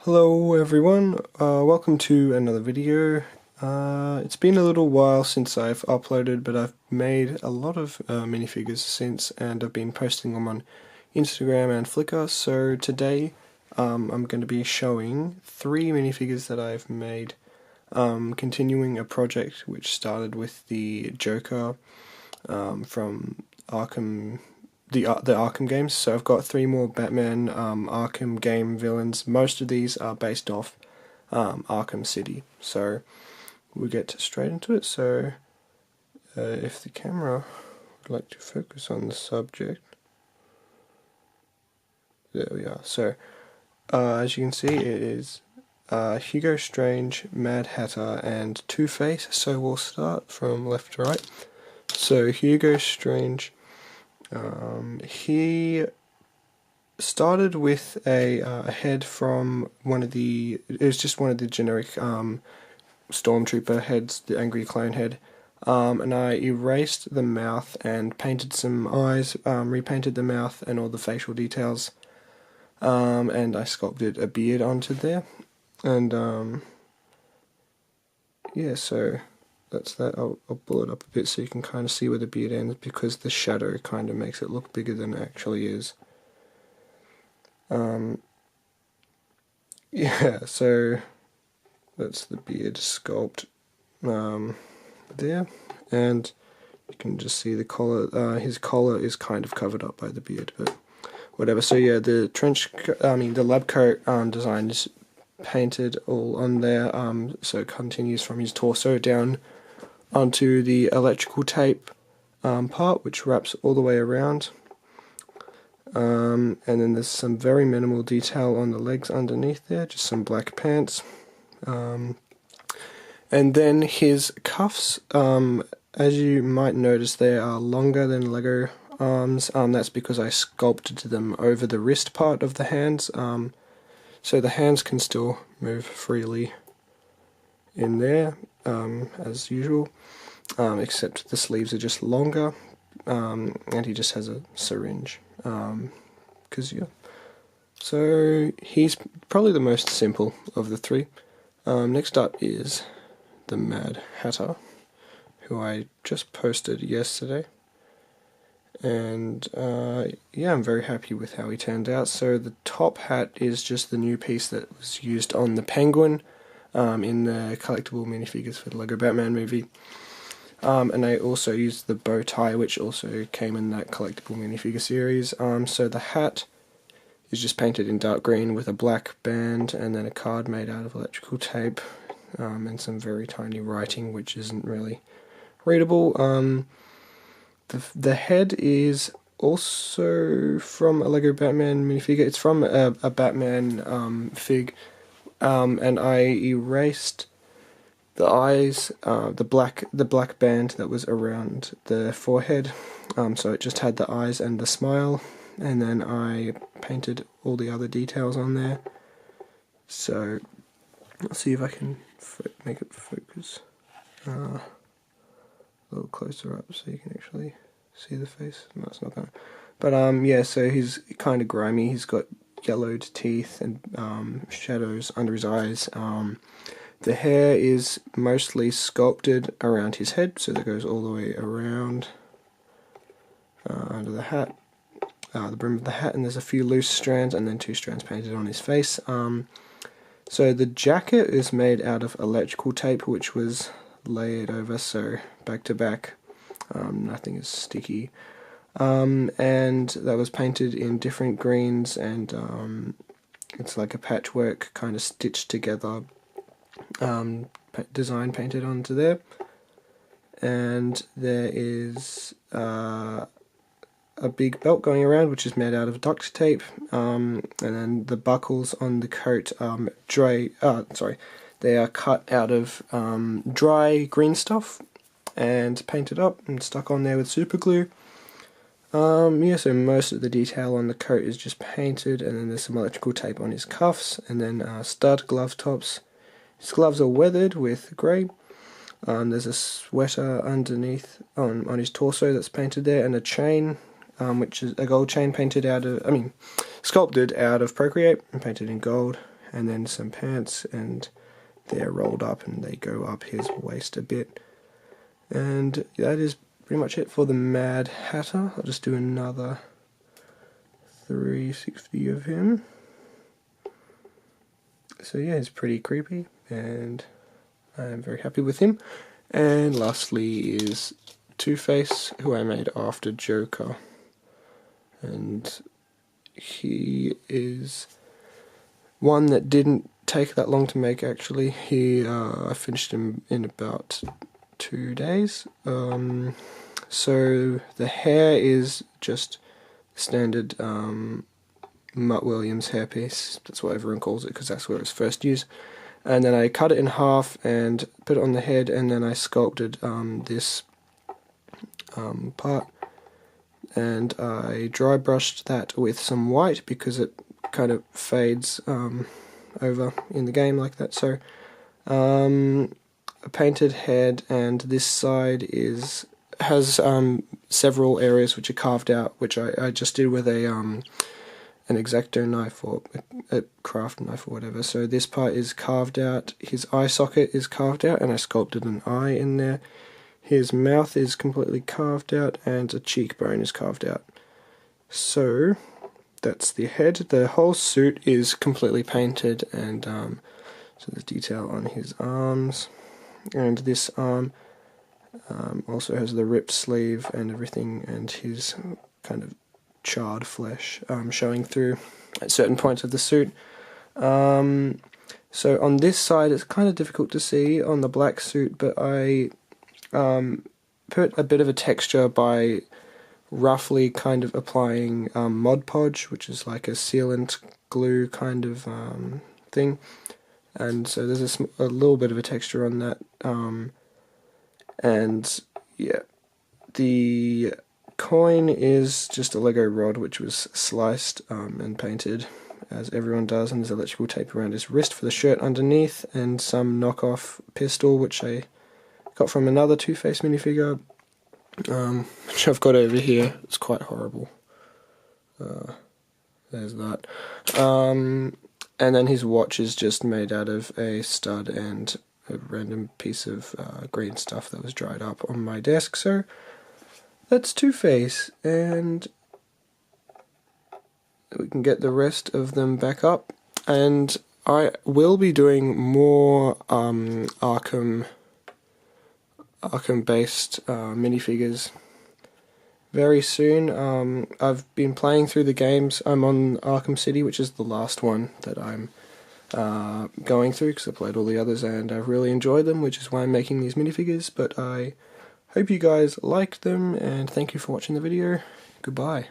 Hello everyone, welcome to another video. It's been a little while since I've uploaded, but I've made a lot of minifigures since, and I've been posting them on Instagram and Flickr. So today I'm going to be showing 3 minifigures that I've made, continuing a project which started with the Joker from Arkham, the Arkham games. So I've got 3 more Batman Arkham game villains. Most of these are based off Arkham City. So we'll get straight into it. So if the camera would like to focus on the subject, there we are. So as you can see, it is Hugo Strange, Mad Hatter, and TwoFace. So we'll start from left to right. So Hugo Strange, he started with a head from it was just one of the generic Stormtrooper heads, the Angry Clone head, and I erased the mouth and painted some eyes, repainted the mouth and all the facial details, and I sculpted a beard onto there, and yeah, so that's that. I'll pull it up a bit so you can kind of see where the beard ends, because the shadow kind of makes it look bigger than it actually is. Yeah, so that's the beard sculpt there, and you can just see the collar. His collar is kind of covered up by the beard, but whatever. So yeah, the the lab coat design is painted all on there. So it continues from his torso down onto the electrical tape part, which wraps all the way around. And then there's some very minimal detail on the legs underneath there, just some black pants. And then his cuffs, as you might notice, they are longer than Lego arms. That's because I sculpted them over the wrist part of the hands, so the hands can still move freely in there, as usual, except the sleeves are just longer, and he just has a syringe, yeah. So he's probably the most simple of the 3. Next up is the Mad Hatter, who I just posted yesterday, and yeah, I'm very happy with how he turned out. So the top hat is just the new piece that was used on the Penguin in the collectible minifigures for the Lego Batman movie. And I also used the bow tie, which also came in that collectible minifigure series. So the hat is just painted in dark green with a black band, and then a card made out of electrical tape, and some very tiny writing, which isn't really readable. The head is also from a Lego Batman minifigure. It's from a Batman fig, and I erased the eyes, the black band that was around the forehead, so it just had the eyes and the smile, and then I painted all the other details on there. So let's see if I can make it focus a little closer up so you can actually see the face. No, it's not gonna. But yeah, so he's kind of grimy. He's got yellowed teeth and shadows under his eyes. The hair is mostly sculpted around his head, so that goes all the way around under the hat, the brim of the hat, and there's a few loose strands and then 2 strands painted on his face. So the jacket is made out of electrical tape, which was layered over, so back to back, nothing is sticky, and that was painted in different greens, and it's like a patchwork kind of stitched together design painted onto there. And there is a big belt going around, which is made out of duct tape, and then the buckles on the coat they are cut out of dry green stuff and painted up and stuck on there with super glue. Yeah, so most of the detail on the coat is just painted, and then there's some electrical tape on his cuffs, and then stud glove tops. His gloves are weathered with grey. There's a sweater underneath on his torso that's painted there, and a chain, which is a gold chain sculpted out of Procreate and painted in gold. and then some pants, and they're rolled up and they go up his waist a bit. And that is pretty much it for the Mad Hatter. I'll just do another 360 of him. So yeah, he's pretty creepy, and I am very happy with him. And lastly is TwoFace, who I made after Joker. And he is one that didn't take that long to make, actually. I finished him in about 2 days. So the hair is just standard Mutt Williams hairpiece. That's what everyone calls it, because that's where it was first used. And then I cut it in half and put it on the head, and then I sculpted this part, and I dry brushed that with some white because it kind of fades over in the game like that. So a painted head, and this side has several areas which are carved out, which I just did with an X-Acto knife or a craft knife or whatever. So this part is carved out, his eye socket is carved out, and I sculpted an eye in there. His mouth is completely carved out, and a cheekbone is carved out. So that's the head. The whole suit is completely painted, and so there's detail on his arms, and this arm also has the ripped sleeve and everything, and his kind of charred flesh showing through at certain points of the suit. So on this side it's kind of difficult to see on the black suit, but I put a bit of a texture by roughly kind of applying Mod Podge, which is like a sealant glue kind of thing, and so there's a little bit of a texture on that, and yeah, the coin is just a Lego rod which was sliced and painted, as everyone does, and there's electrical tape around his wrist for the shirt underneath, and some knockoff pistol which I got from another TwoFace minifigure, which I've got over here. It's quite horrible. There's that. And then his watch is just made out of a stud and a random piece of green stuff that was dried up on my desk. So that's TwoFace, and we can get the rest of them back up, and I will be doing more Arkham based minifigures very soon. I've been playing through the games. I'm on Arkham City, which is the last one that I'm going through, because I played all the others and I've really enjoyed them, which is why I'm making these minifigures. But I hope you guys liked them, and thank you for watching the video. Goodbye.